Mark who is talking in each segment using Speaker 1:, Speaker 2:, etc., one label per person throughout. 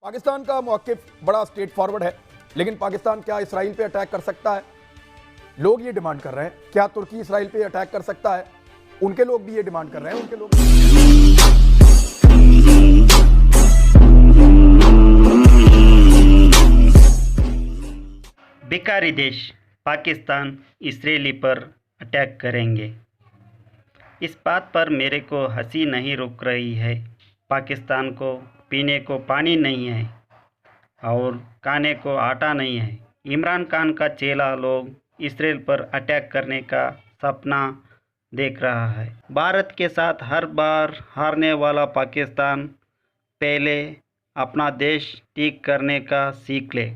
Speaker 1: पाकिस्तान का मौक़िफ़ बड़ा straight forward है, लेकिन पाकिस्तान क्या इसराइल पे अटैक कर सकता है? लोग ये डिमांड कर रहे हैं। क्या तुर्की इसराइल पे अटैक कर सकता है? उनके लोग भी ये डिमांड कर रहे हैं। उनके लोग
Speaker 2: भिखारी देश पाकिस्तान इसराइली पर अटैक करेंगे। इस बात पर मेरे को हंसी नहीं रुक रही है। पाकिस्तान को पीने को पानी नहीं है और खाने को आटा नहीं है। इमरान खान का चेला लोग इसराइल पर अटैक करने का सपना देख रहा है। भारत के साथ हर बार हारने वाला पाकिस्तान पहले अपना देश ठीक करने का सीख ले।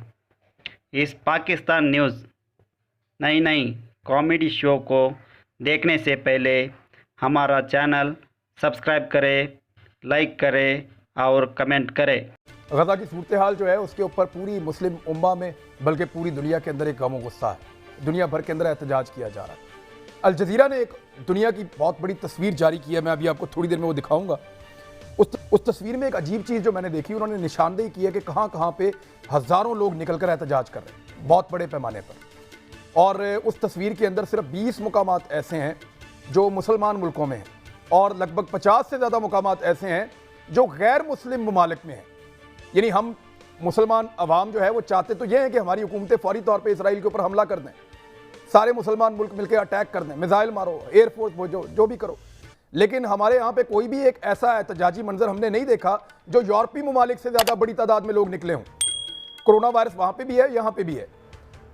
Speaker 2: इस पाकिस्तान न्यूज़ नई कॉमेडी शो को देखने से पहले हमारा चैनल सब्सक्राइब करें, लाइक करें और कमेंट करें।
Speaker 1: गज़ा की सूरत हाल जो है उसके ऊपर पूरी मुस्लिम उम्मा में बल्कि पूरी दुनिया के अंदर एक गम गुस्सा है। दुनिया भर के अंदर एहतजाज किया जा रहा है। अल जज़ीरा ने एक दुनिया की बहुत बड़ी तस्वीर जारी की है। मैं अभी आपको थोड़ी देर में वो दिखाऊंगा। उस तस्वीर में एक अजीब चीज़ जो मैंने देखी, उन्होंने निशानदेही की है कि कहाँ कहाँ पे हज़ारों लोग निकल कर एहतजाज कर रहे हैं, बहुत बड़े पैमाने पर। और उस तस्वीर के अंदर सिर्फ 20 मुकामात ऐसे हैं जो मुसलमान मुल्कों में हैं और लगभग 50 से ज़्यादा मुकामात ऐसे हैं जो गैर मुस्लिम ममालिक में हैं। यानी हम मुसलमान अवाम जो है वो चाहते तो ये हैं कि हमारी हुकूमतें फौरी तौर पे इसराइल के ऊपर हमला कर दें, सारे मुसलमान मुल्क मिलकर अटैक कर दें, मिसाइल मारो, एयरफोर्स भेजो, जो भी करो। लेकिन हमारे यहाँ पे कोई भी एक ऐसा एहतजाजी मंजर हमने नहीं देखा जो यूरोपीय ममालिक से ज़्यादा बड़ी तादाद में लोग निकले हों। कोरोना वायरस वहाँ पर भी है, यहाँ पर भी है।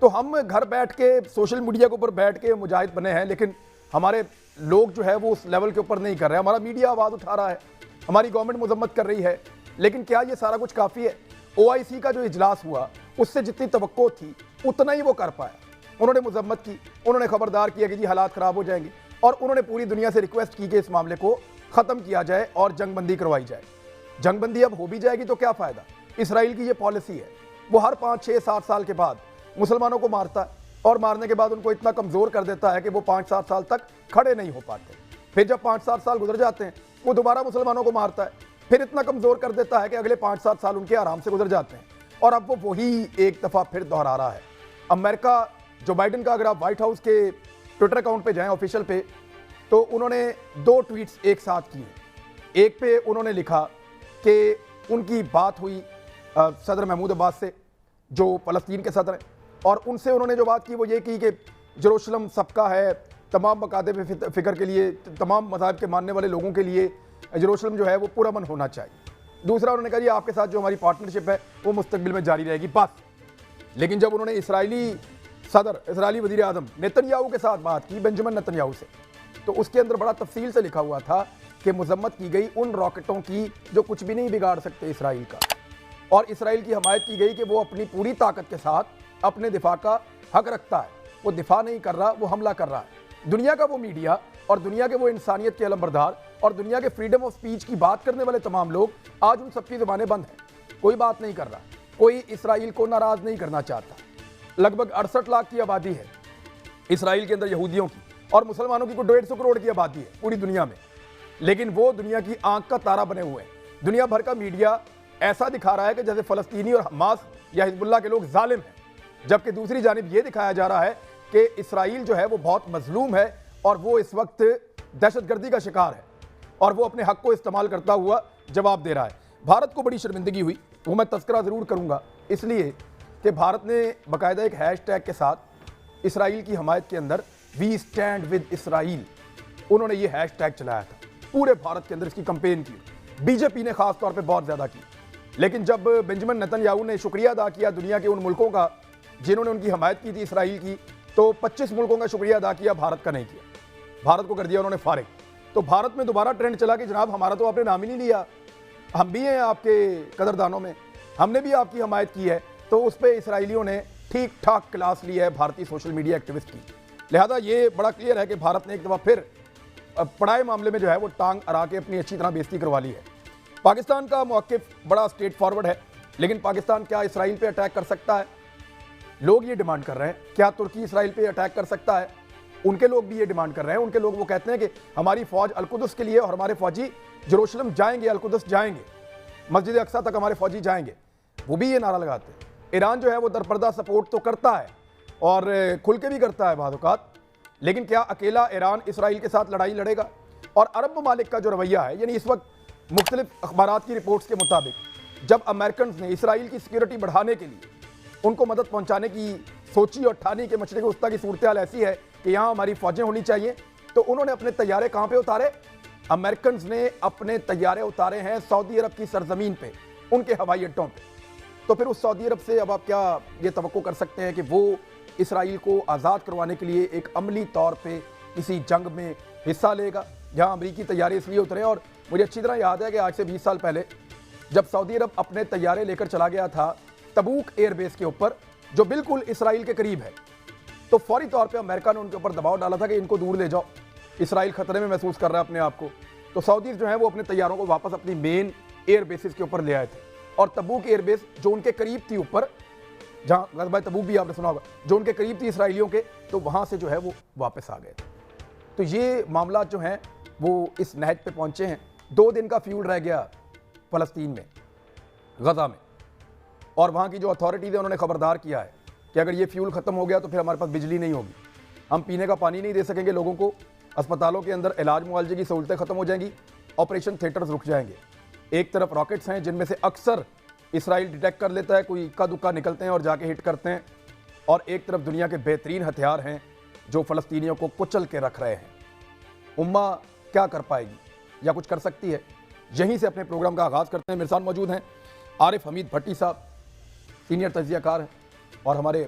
Speaker 1: तो हम घर बैठ के सोशल मीडिया के ऊपर बैठ के मुजाहिद बने हैं, लेकिन हमारे लोग जो है वो उस लेवल के ऊपर नहीं कर रहे। हमारा मीडिया आवाज़ उठा रहा है, हमारी गवर्नमेंट मजम्मत कर रही है, लेकिन क्या ये सारा कुछ काफ़ी है? OIC का जो इजलास हुआ उससे जितनी तवक्को थी उतना ही वो कर पाया। उन्होंने मजम्मत की, उन्होंने खबरदार किया कि जी हालात ख़राब हो जाएंगे, और उन्होंने पूरी दुनिया से रिक्वेस्ट की कि इस मामले को ख़त्म किया जाए और जंगबंदी करवाई जाए। जंगबंदी अब हो भी जाएगी तो क्या फ़ायदा? इसराइल की ये पॉलिसी है, वो हर 5, 6, 7 साल के बाद मुसलमानों को मारता है और मारने के बाद उनको इतना कमज़ोर कर देता है कि वो 5-7 साल तक खड़े नहीं हो पाते। फिर जब 5-7 साल गुजर जाते हैं वो दोबारा मुसलमानों को मारता है, फिर इतना कमज़ोर कर देता है कि अगले 5-7 साल उनके आराम से गुजर जाते हैं। और अब वो वही एक दफ़ा फिर दोहरा रहा है। अमेरिका, जो बाइडन का, अगर आप वाइट हाउस के ट्विटर अकाउंट पे जाएं ऑफिशियल पे, तो उन्होंने 2 ट्वीट्स एक साथ किए। एक पे उन्होंने लिखा कि उनकी बात हुई सदर महमूद अब्बास से, जो फ़लस्तीन के सदर हैं, और उनसे उन्होंने जो बात की वो ये की कि जेरूशलम सबका है, तमाम मकादे पे फ़िक्र के लिए, तमाम मज़ाहब के मानने वाले लोगों के लिए जेरूशलम जो है वो पुरअमन होना चाहिए। दूसरा उन्होंने कहा जी आपके साथ जो हमारी पार्टनरशिप है वो मुस्तकबिल में जारी रहेगी, बस। लेकिन जब उन्होंने इसराइली सदर, इसराइली वज़ीर आज़म नेतन्याहू के साथ बात की, बेंजामिन नेतन्याहू से, तो उसके अंदर बड़ा तफसील से लिखा हुआ था कि मजम्मत की गई उन रॉकेटों की जो कुछ भी नहीं बिगाड़ सकते इसराइल का, और इसराइल की हमायत की गई कि वो अपनी पूरी ताकत के साथ अपने दिफा का हक रखता है। वो दिफा नहीं कर रहा, वो हमला कर रहा है। दुनिया का वो मीडिया और दुनिया के वो इंसानियत के अलमबरदार और दुनिया के फ्रीडम ऑफ स्पीच की बात करने वाले तमाम लोग, आज उन सबकी ज़बानें बंद हैं। कोई बात नहीं कर रहा, कोई इसराइल को नाराज़ नहीं करना चाहता। लगभग 68 लाख की आबादी है इसराइल के अंदर यहूदियों की, और मुसलमानों की कोई 150 करोड़ की आबादी है पूरी दुनिया में। लेकिन वो दुनिया की आंख का तारा बने हुए हैं। दुनिया भर का मीडिया ऐसा दिखा रहा है कि जैसे फ़लस्तीनी और हमास या हिजबुल्लाह के लोग जालिम हैं, जबकि दूसरी जानिब ये दिखाया जा रहा है कि इसराइल जो है वो बहुत मजलूम है और वो इस वक्त दहशतगर्दी का शिकार है और वो अपने हक को इस्तेमाल करता हुआ जवाब दे रहा है। भारत को बड़ी शर्मिंदगी हुई, वो मैं तज़किरा ज़रूर करूँगा, इसलिए कि भारत ने बाकायदा एक हैशटैग के साथ इसराइल की हमायत के अंदर वी स्टैंड विद इसराइल, उन्होंने ये हैशटैग चलाया था। पूरे भारत के अंदर इसकी कंपेन की, बीजेपी ने ख़ास तौर पर बहुत ज़्यादा की। लेकिन जब बेंजामिन नेतन्याहू ने शुक्रिया अदा किया दुनिया के उन मुल्कों का जिन्होंने उनकी हमायत की थी इसराइल की, तो 25 मुल्कों का शुक्रिया अदा किया, भारत का नहीं किया। भारत को कर दिया उन्होंने फारिग। तो भारत में दोबारा ट्रेंड चला कि जनाब हमारा तो आपने नाम ही नहीं लिया, हम भी हैं आपके कदरदानों में, हमने भी आपकी हमायत की है। तो उस पर इसराइलियों ने ठीक ठाक क्लास ली है भारतीय सोशल मीडिया एक्टिविस्ट की। लिहाजा ये बड़ा क्लियर है कि भारत ने एक दफ़ा फिर पढ़ाई मामले में जो है वो टांग अड़ा के अपनी अच्छी तरह बेइज्जती करवा ली है। पाकिस्तान का मौक़िफ़ बड़ा स्ट्रेट फॉरवर्ड है, लेकिन पाकिस्तान क्या इसराइल पे अटैक कर सकता है? लोग ये डिमांड कर रहे हैं। क्या तुर्की इसराइल पे अटैक कर सकता है? उनके लोग भी ये डिमांड कर रहे हैं। उनके लोग वो कहते हैं कि हमारी फ़ौज अल-कुद्स के लिए और हमारे फ़ौजी जेरूशलम जाएंगे, अल-कुद्स जाएंगे, मस्जिद अक्सा तक हमारे फ़ौजी जाएंगे। وہ بھی یہ نعرہ لگاتے ہیں. ایران جو ہے وہ درپردہ سپورٹ تو کرتا ہے اور کھل کے بھی کرتا ہے بعض اوقات, لیکن کیا اکیلا ایران اسرائیل کے ساتھ لڑائی لڑے گا؟ اور عرب ممالک کا جو رویہ ہے, یعنی اس وقت مختلف اخبارات کی رپورٹس کے مطابق جب امریکنز نے اسرائیل کی سیکیورٹی بڑھانے کے لیے ان کو مدد پہنچانے کی سوچی اور ٹھانی کہ مشرق وسطیٰ کی صورتحال ایسی ہے کہ یہاں ہماری فوجیں ہونی چاہیے, تو انہوں نے اپنے طیارے کہاں پہ اتارے؟ امریکنز نے اپنے طیارے اتارے ہیں سعودی عرب کی سرزمین پہ, ان کے ہوائی اڈوں پہ. تو پھر اس سعودی عرب سے اب آپ کیا یہ توقع کر سکتے ہیں کہ وہ اسرائیل کو آزاد کروانے کے لیے ایک عملی طور پہ کسی جنگ میں حصہ لے گا جہاں امریکی طیارے اس لیے اترے؟ اور مجھے اچھی طرح یاد ہے کہ آج سے 20 سال پہلے جب سعودی عرب اپنے طیارے لے کر چلا گیا تھا تبوک ایئر بیس کے اوپر جو بالکل اسرائیل کے قریب ہے, تو فوری طور پہ امریکہ نے ان کے اوپر دباؤ ڈالا تھا کہ ان کو دور لے جاؤ, اسرائیل خطرے میں محسوس کر رہا ہے اپنے آپ کو. تو سعودیز جو ہیں وہ اپنے طیاروں کو واپس اپنی مین ایئر بیسز کے اوپر لے آئے تھے, اور تبوک ایئر بیس جو ان کے قریب تھی اوپر, جہاں غزوہ تبوک بھی آپ نے سنا ہوگا, جو ان کے قریب تھی اسرائیلیوں کے, تو وہاں سے جو ہے وہ واپس آ گئے تھے. تو یہ معاملات جو ہیں وہ اس نہج پہ پہنچے ہیں. 2 دن کا فیول رہ گیا فلسطین میں, غزہ میں, اور وہاں کی جو اتھارٹیز ہیں انہوں نے خبردار کیا ہے کہ اگر یہ فیول ختم ہو گیا تو پھر ہمارے پاس بجلی نہیں ہوگی, ہم پینے کا پانی نہیں دے سکیں گے لوگوں کو, اسپتالوں کے اندر علاج معالجے کی سہولتیں ختم ہو جائیں گی, آپریشن تھیٹرز رک جائیں گے. ایک طرف راکٹس ہیں جن میں سے اکثر اسرائیل ڈیٹیکٹ کر لیتا ہے, کوئی اکا دکا نکلتے ہیں اور جا کے ہٹ کرتے ہیں, اور ایک طرف دنیا کے بہترین ہتھیار ہیں جو فلسطینیوں کو کچل کے رکھ رہے ہیں. امہ کیا کر پائے گی یا کچھ کر سکتی ہے؟ یہیں سے اپنے پروگرام کا آغاز کرتے ہیں. میرے ساتھ موجود ہیں عارف حمید بھٹی صاحب, سینئر تجزیہ کار ہیں اور ہمارے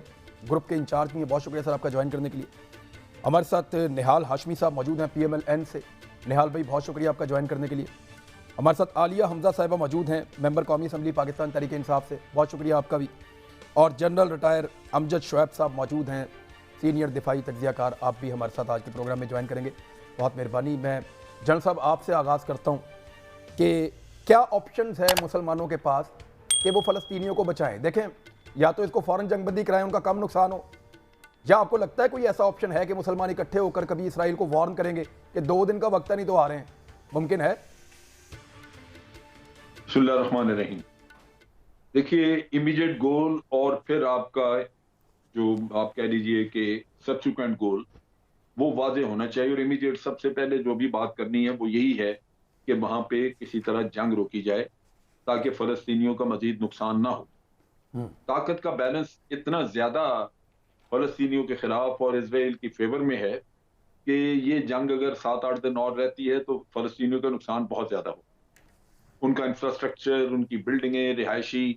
Speaker 1: گروپ کے انچارج بھی ہیں. بہت شکریہ سر آپ کا جوائن کرنے کے لیے. ہمارے ساتھ نہال ہاشمی صاحب موجود ہیں PMLN سے. نہال بھائی بہت شکریہ آپ کا جوائن کرنے کے لیے. ہمارے ساتھ عالیہ حمزہ صاحبہ موجود ہیں, ممبر قومی اسمبلی پاکستان تحریک انصاف سے. بہت شکریہ آپ کا بھی. اور جنرل ریٹائر امجد شعیب صاحب موجود ہیں, سینئر دفاعی تجزیہ کار. آپ بھی ہمارے ساتھ آج کے پروگرام میں جوائن کریں گے, بہت مہربانی. میں جنرل صاحب آپ سے آغاز کرتا ہوں کہ کیا آپشنز ہے مسلمانوں کے پاس کہ وہ فلسطینیوں کو بچائیں؟ دیکھیں, یا تو اس کو فوراً جنگ بندی کرائیں, ان کا کم نقصان ہو, یا آپ کو لگتا ہے کوئی ایسا آپشن ہے کہ مسلمان اکٹھے ہو کر کبھی اسرائیل کو وارن کریں گے کہ 2 دن کا وقت نہیں تو آ رہے ہیں؟ ممکن ہے؟
Speaker 3: بسم اللہ الرحمن الرحیم. دیکھیے, امیڈیٹ گول اور پھر آپ کا جو آپ کہہ لیجئے کہ سبسیکوینٹ گول وہ واضح ہونا چاہیے. اور امیڈیٹ سب سے پہلے جو بھی بات کرنی ہے وہ یہی ہے کہ وہاں پہ کسی طرح جنگ روکی جائے تاکہ فلسطینیوں کا مزید نقصان نہ ہو. طاقت کا بیلنس اتنا زیادہ فلسطینیوں کے خلاف اور اسرائیل کی فیور میں ہے کہ یہ جنگ اگر 7-8 دن اور رہتی ہے تو فلسطینیوں کا نقصان بہت زیادہ ہو. ان کا انفراسٹرکچر, ان کی بلڈنگیں, رہائشی,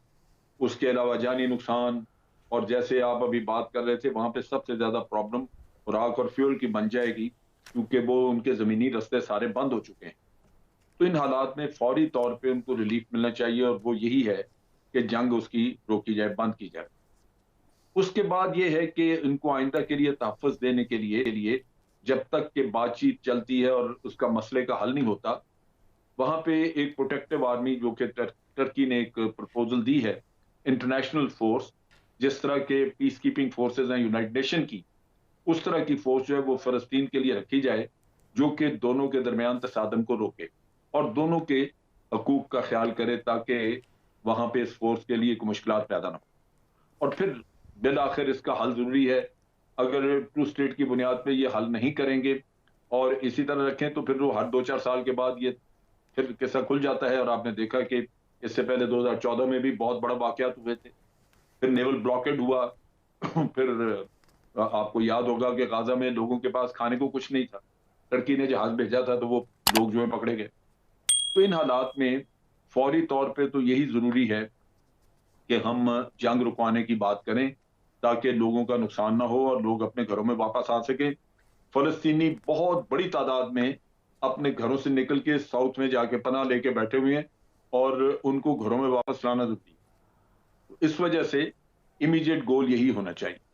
Speaker 3: اس کے علاوہ جانی نقصان, اور جیسے آپ ابھی بات کر رہے تھے وہاں پہ سب سے زیادہ پرابلم خوراک اور فیول کی بن جائے گی کیونکہ وہ ان کے زمینی رستے سارے بند ہو چکے ہیں. تو ان حالات میں فوری طور پہ ان کو ریلیف ملنا چاہیے, اور وہ یہی ہے کہ جنگ اس کی روکی جائے, بند کی جائے. اس کے بعد یہ ہے کہ ان کو آئندہ کے لیے تحفظ دینے کے لیے جب تک کہ بات چیت چلتی ہے اور اس کا مسئلے کا حل نہیں ہوتا, وہاں پہ ایک پروٹیکٹیو آرمی جو کہ ٹرکی نے ایک پرپوزل دی ہے, انٹرنیشنل فورس, جس طرح کے پیس کیپنگ فورسز ہیں یونائٹڈ نیشن کی, اس طرح کی فورس جو ہے وہ فلسطین کے لیے رکھی جائے جو کہ دونوں کے درمیان تصادم کو روکے اور دونوں کے حقوق کا خیال کرے تاکہ وہاں پہ اس فورس کے لیے کوئی مشکلات پیدا نہ ہو. اور پھر بالآخر اس کا حل ضروری ہے. اگر 2 اسٹیٹ کی بنیاد پہ یہ حل نہیں کریں گے اور اسی طرح رکھیں تو پھر وہ ہر 2-4 سال کے بعد یہ پھر قصہ کھل جاتا ہے. اور آپ نے دیکھا کہ اس سے پہلے 2014 میں بھی بہت بڑا واقعات ہوئے تھے, پھر نیول بلاکیڈ ہوا, پھر آپ کو یاد ہوگا کہ غزہ میں لوگوں کے پاس کھانے کو کچھ نہیں تھا, ٹرکی نے جہاز بھیجا تھا تو وہ لوگ جو ہے پکڑے گئے. تو ان حالات میں فوری طور پہ تو یہی ضروری ہے کہ ہم جنگ رکوانے کی بات کریں تاکہ لوگوں کا نقصان نہ ہو اور لوگ اپنے گھروں میں واپس آ سکیں. فلسطینی بہت بڑی تعداد میں اپنے گھروں سے نکل کے ساؤتھ میں جا کے پناہ لے کے بیٹھے ہوئے ہیں اور ان کو گھروں میں واپس لانا ضروری ہے. اس وجہ سے امیڈیٹ گول یہی ہونا چاہیے.